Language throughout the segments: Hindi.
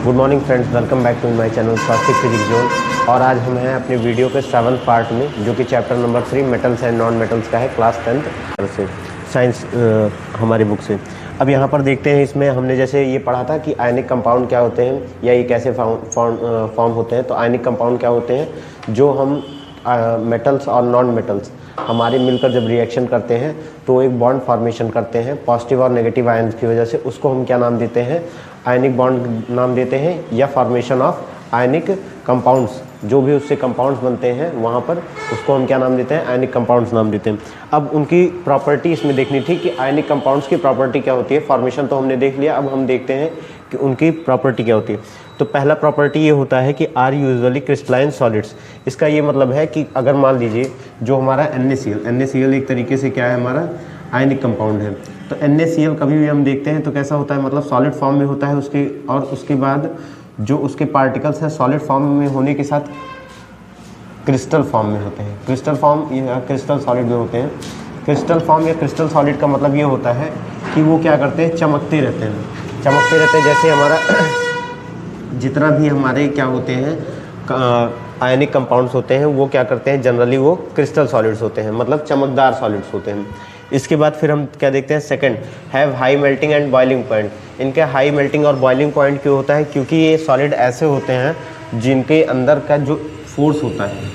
Good morning friends, welcome back to my channel Swastik physics zone. और आज हम हैं अपने वीडियो के 7th पार्ट में, जो कि chapter number 3 metals and non metals का है, क्लास 10th से साइंस हमारी बुक से। अब यहाँ पर देखते हैं, इसमें हमने जैसे ये पढ़ा था कि आयनिक कंपाउंड क्या होते हैं या ये कैसे फॉर्म होते हैं। तो आयनिक कंपाउंड क्या होते हैं, जो हम मेटल्स और नॉन मेटल्स हमारे मिलकर जब रिएक्शन करते हैं तो एक बॉन्ड फॉर्मेशन करते हैं पॉजिटिव और नेगेटिव आयन्स की वजह से। उसको हम क्या नाम देते हैं, आयनिक बॉन्ड नाम देते हैं, या फॉर्मेशन ऑफ आयनिक कंपाउंड्स। जो भी उससे कंपाउंड्स बनते हैं वहाँ पर उसको हम क्या नाम देते हैं, आयनिक कंपाउंड्स नाम देते हैं। अब उनकी प्रॉपर्टी इसमें देखनी थी कि आयनिक कंपाउंड्स की प्रॉपर्टी क्या होती है। फॉर्मेशन तो हमने देख लिया, अब हम देखते हैं कि उनकी प्रॉपर्टी क्या होती है। तो पहला प्रॉपर्टी ये होता है कि आर यूजुअली क्रिस्टलाइन सॉलिड्स। इसका ये मतलब है कि अगर मान लीजिए जो हमारा NaCl एक तरीके से क्या है, हमारा आयनिक कंपाउंड है। तो NaCl कभी भी हम देखते हैं तो कैसा होता है, मतलब सॉलिड फॉर्म में होता है उसके, और उसके बाद जो उसके पार्टिकल्स हैं सॉलिड फॉर्म में होने के साथ क्रिस्टल फॉर्म में होते हैं। क्रिस्टल फॉर्म या क्रिस्टल सॉलिड में होते हैं। क्रिस्टल फॉर्म या क्रिस्टल सॉलिड का मतलब ये होता है कि वो क्या करते हैं, चमकते रहते हैं। जैसे हमारा जितना भी हमारे क्या होते हैं आयनिक कंपाउंड्स होते हैं, वो क्या करते हैं, जनरली वो क्रिस्टल सॉलिड्स होते हैं, मतलब चमकदार सॉलिड्स होते हैं। इसके बाद फिर हम क्या देखते हैं, second, have high melting and boiling point. इनके हाई मेल्टिंग और बॉइलिंग पॉइंट क्यों होता है, क्योंकि ये सॉलिड ऐसे होते हैं जिनके अंदर का जो फोर्स होता है,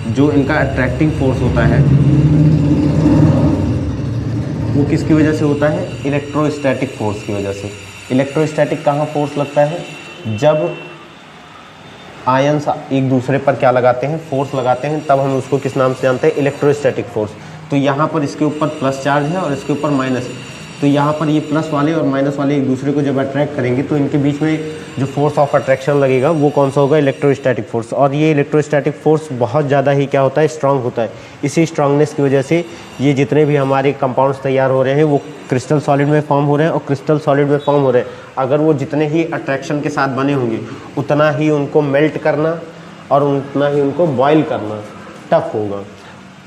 जो इनका अट्रैक्टिंग फोर्स होता है, वो किसकी वजह से होता है, इलेक्ट्रोस्टैटिक फोर्स की वजह से। इलेक्ट्रोस्टैटिक कहाँ फोर्स लगता है, जब आयंस एक दूसरे पर क्या लगाते हैं, फोर्स लगाते हैं, तब हम उसको किस नाम से जानते हैं, इलेक्ट्रोस्टैटिक फोर्स। तो यहाँ पर इसके ऊपर प्लस चार्ज है और इसके ऊपर माइनस। तो यहाँ पर ये प्लस वाले और माइनस वाले एक दूसरे को जब अट्रैक्ट करेंगे तो इनके बीच में जो फोर्स ऑफ अट्रैक्शन लगेगा वो कौन सा होगा, इलेक्ट्रोस्टैटिक फोर्स। और ये इलेक्ट्रोस्टैटिक फोर्स बहुत ज़्यादा ही क्या होता है, स्ट्रांग होता है। इसी स्ट्रांगनेस की वजह से ये जितने भी हमारे कंपाउंड्स तैयार हो रहे हैं वो क्रिस्टल सॉलिड में फॉर्म हो रहे हैं, और क्रिस्टल सॉलिड में फॉर्म हो रहे हैं। अगर वो जितने ही अट्रैक्शन के साथ बने होंगे उतना ही उनको मेल्ट करना और उतना ही उनको बॉयल करना टफ होगा।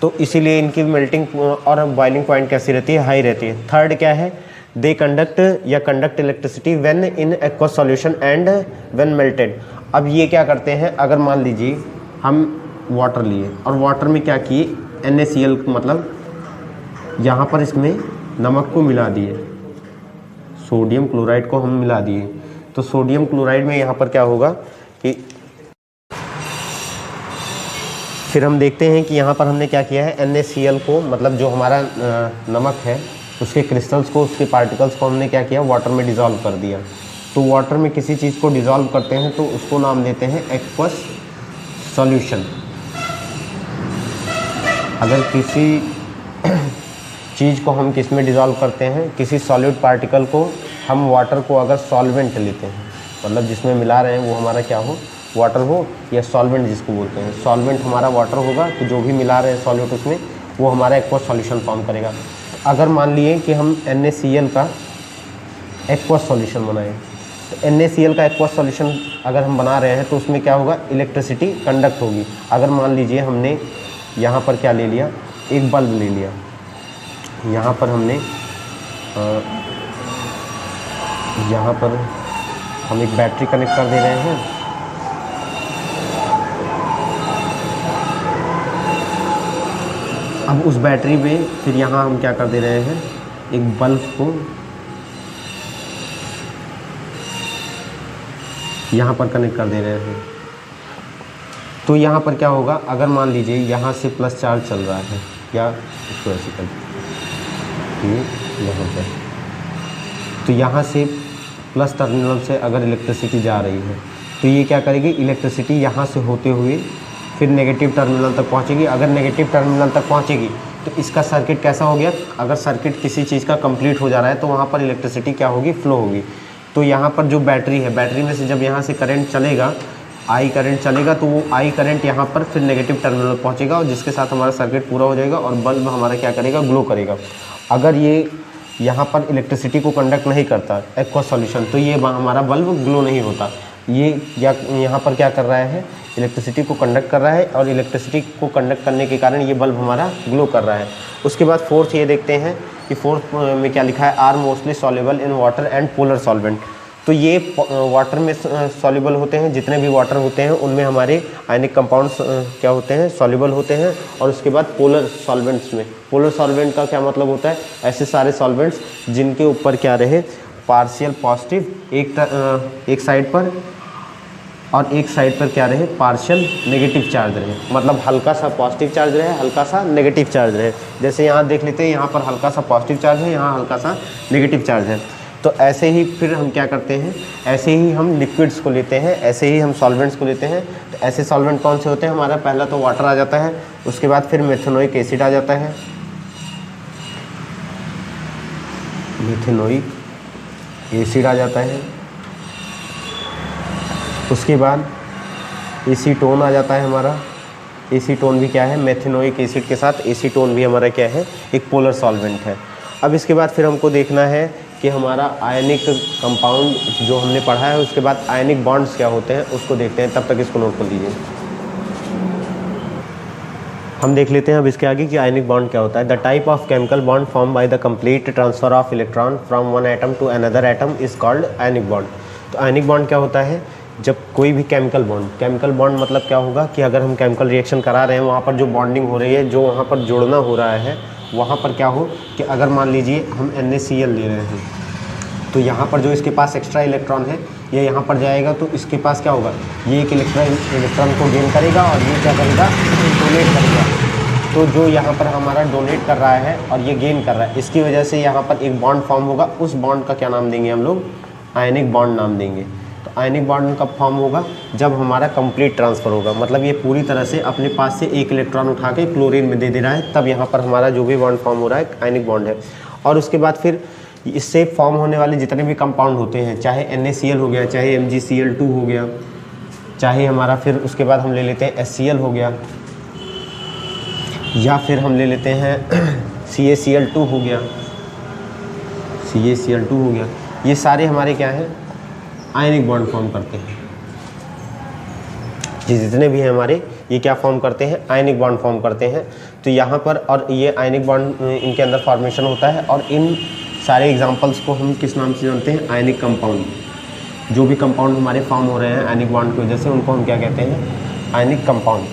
तो इसीलिए इनकी मेल्टिंग और बॉइलिंग पॉइंट कैसी रहती है, हाई रहती है। थर्ड क्या है, they conduct electricity when in aqueous solution and when melted. अब ये क्या करते हैं, अगर मान लीजिए हम वाटर लिए और वाटर में क्या किए, NaCl मतलब यहाँ पर इसमें नमक को मिला दिए, सोडियम क्लोराइड को हम मिला दिए। तो सोडियम क्लोराइड में यहाँ पर क्या होगा कि फिर हम देखते हैं कि यहाँ पर हमने क्या किया है, NaCl को मतलब जो हमारा नमक है उसके क्रिस्टल्स को, उसके पार्टिकल्स को हमने क्या किया, वाटर में डिज़ोल्व कर दिया। तो वाटर में किसी चीज़ को डिज़ोल्व करते हैं तो उसको नाम देते हैं एक्वस सॉल्यूशन। अगर किसी चीज़ को हम किस में डिज़ोल्व करते हैं, किसी सॉलिड पार्टिकल को हम वाटर को अगर सॉल्वेंट लेते हैं, मतलब जिसमें मिला रहे हैं वो हमारा क्या हो, वाटर हो, या सॉल्वेंट जिसको बोलते हैं, सॉल्वेंट हमारा वाटर होगा, तो जो भी मिला रहे हैं सॉल्यूट उसमें वो हमारा एक्वस सॉल्यूशन फॉर्म करेगा। अगर मान लिए कि हम NaCl का एक्वस सॉल्यूशन बनाएं, तो NaCl का एक्वस सॉल्यूशन अगर हम बना रहे हैं तो उसमें क्या होगा, इलेक्ट्रिसिटी कंडक्ट होगी। अगर मान लीजिए हमने यहाँ पर क्या ले लिया, एक बल्ब ले लिया, यहाँ पर हमने यहाँ पर हम एक बैटरी कनेक्ट कर दे रहे हैं। अब उस बैटरी में फिर यहाँ हम क्या कर दे रहे हैं, एक बल्ब को यहाँ पर कनेक्ट कर दे रहे हैं। तो यहाँ पर क्या होगा, अगर मान लीजिए यहाँ से प्लस चार्ज चल रहा है, या इसको ऐसे कर यहाँ पर, तो यहाँ से प्लस टर्मिनल से अगर इलेक्ट्रिसिटी जा रही है तो ये क्या करेगी, इलेक्ट्रिसिटी यहाँ से होते हुए फिर नेगेटिव टर्मिनल तक पहुँचेगी। अगर नेगेटिव टर्मिनल तक पहुँचेगी तो इसका सर्किट कैसा हो गया, अगर सर्किट किसी चीज़ का कंप्लीट हो जा रहा है तो वहाँ पर इलेक्ट्रिसिटी क्या होगी, फ्लो होगी। तो यहाँ पर जो बैटरी है, बैटरी में से जब यहाँ से करंट चलेगा, आई करंट चलेगा, तो वो आई करंट यहाँ पर फिर नेगेटिव टर्मिनल पहुँचेगा, और जिसके साथ हमारा सर्किट पूरा हो जाएगा और बल्ब हमारा क्या करेगा, ग्लो करेगा। अगर ये यहाँ पर इलेक्ट्रिसिटी को कंडक्ट नहीं करता एक्वस सॉल्यूशन, तो ये हमारा बल्ब ग्लो नहीं होता। ये यहाँ पर क्या कर रहा है, इलेक्ट्रिसिटी को कंडक्ट कर रहा है, और इलेक्ट्रिसिटी को कंडक्ट करने के कारण ये बल्ब हमारा ग्लो कर रहा है। उसके बाद फोर्थ ये देखते हैं कि फोर्थ में क्या लिखा है, are mostly soluble in water and polar solvent. तो ये वाटर में सॉल्युबल होते हैं, जितने भी वाटर होते हैं उनमें हमारे आयनिक कंपाउंड्स क्या होते हैं, सॉल्युबल होते हैं। और उसके बाद पोलर सॉल्वेंट्स में, पोलर सॉल्वेंट का क्या मतलब होता है, ऐसे सारे सॉल्वेंट्स जिनके ऊपर क्या रहे, पार्शियल पॉजिटिव एक साइड पर और एक साइड पर क्या रहे, पार्शियल नेगेटिव चार्ज रहे, मतलब हल्का सा पॉजिटिव चार्ज रहे, हल्का सा नेगेटिव चार्ज रहे। जैसे यहाँ देख लेते हैं, यहाँ पर हल्का सा पॉजिटिव चार्ज है, यहाँ हल्का सा नेगेटिव चार्ज है। तो ऐसे ही फिर हम क्या करते हैं, ऐसे ही हम लिक्विड्स को लेते हैं, ऐसे ही हम सॉल्वेंट्स को लेते हैं। तो ऐसे सॉल्वेंट कौन से होते हैं, हमारा पहला तो वाटर आ जाता है, उसके बाद फिर मेथेनोइक एसिड आ जाता है, मेथेनोइक एसिड आ जाता है। उसके बाद एसीटोन आ जाता है हमारा, एसीटोन भी क्या है, मेथेनोइक एसिड के साथ एसीटोन भी हमारा क्या है, एक पोलर सॉल्वेंट है। अब इसके बाद फिर हमको देखना है कि हमारा आयनिक कंपाउंड जो हमने पढ़ा है, उसके बाद आयनिक बॉन्ड्स क्या होते हैं उसको देखते हैं। तब तक इसको नोट कर लीजिए। हम देख लेते हैं अब इसके आगे कि आयनिक बॉन्ड क्या होता है। The type of chemical bond form by the complete transfer of electron from one atom to another atom is called ionic bond. तो आयनिक बॉन्ड क्या होता है, जब कोई भी केमिकल बॉन्ड मतलब क्या होगा कि अगर हम केमिकल रिएक्शन करा रहे हैं, वहाँ पर जो बॉन्डिंग हो रही है, जो वहाँ पर जोड़ना हो रहा है, वहाँ पर क्या हो कि अगर मान लीजिए हम NaCl ले रहे हैं, तो यहाँ पर जो इसके पास एक्स्ट्रा इलेक्ट्रॉन है ये यहाँ पर जाएगा, तो इसके पास क्या होगा, ये एक इलेक्ट्रॉन को गेन करेगा और ये क्या करेगा, डोनेट करेगा। तो जो यहाँ पर हमारा डोनेट कर रहा है और ये गेन कर रहा है, इसकी वजह से यहाँ पर एक बॉन्ड फॉर्म होगा। उस बॉन्ड का क्या नाम देंगे हम लोग, आयनिक बॉन्ड नाम देंगे। तो आयनिक बॉन्ड कब फॉर्म होगा, जब हमारा कंप्लीट ट्रांसफ़र होगा, मतलब ये पूरी तरह से अपने पास से एक इलेक्ट्रॉन उठा के क्लोरीन में दे रहा है, तब यहाँ पर हमारा जो भी बॉन्ड फॉर्म हो रहा है आयनिक बॉन्ड है। और उसके बाद फिर इससे फॉर्म होने वाले जितने भी कंपाउंड होते हैं, चाहे NaCl हो गया, चाहे MgCl2 हो गया, चाहे हमारा फिर उसके बाद हम ले लेते हैं HCl हो गया, या फिर हम ले लेते हैं CaCl2 हो गया, CaCl2 हो गया, ये सारे हमारे क्या हैं, आयनिक बॉन्ड फॉर्म करते हैं। ये जितने भी हैं हमारे, ये क्या फॉर्म करते हैं, आयनिक बॉन्ड फॉर्म करते हैं। तो यहाँ पर और ये आयनिक बॉन्ड इनके अंदर फॉर्मेशन होता है, और इन सारे एग्जांपल्स को हम किस नाम से जानते हैं, आयनिक कंपाउंड। जो भी कंपाउंड हमारे फॉर्म हो रहे हैं आयनिक बॉन्ड की वजह से, उनको हम क्या कहते हैं, ionic compound.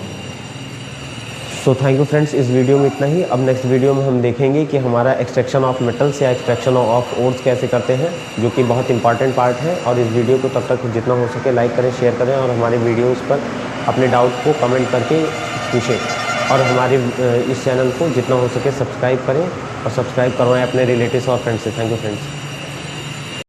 So thank you friends, इस वीडियो में इतना ही। अब नेक्स्ट वीडियो में हम देखेंगे कि हमारा एक्सट्रैक्शन ऑफ मेटल्स या एक्सट्रैक्शन ऑफ ओर्स कैसे करते हैं, जो कि बहुत इंपॉर्टेंट पार्ट है। और इस वीडियो को तब तक जितना हो सके लाइक करें, शेयर करें, और हमारे वीडियोज़ पर अपने डाउट को कमेंट करके पूछें। और हमारे इस चैनल को जितना हो सके सब्सक्राइब करें, और सब्सक्राइब करवाएं अपने रिलेटिव्स और फ्रेंड्स से। Thank you friends.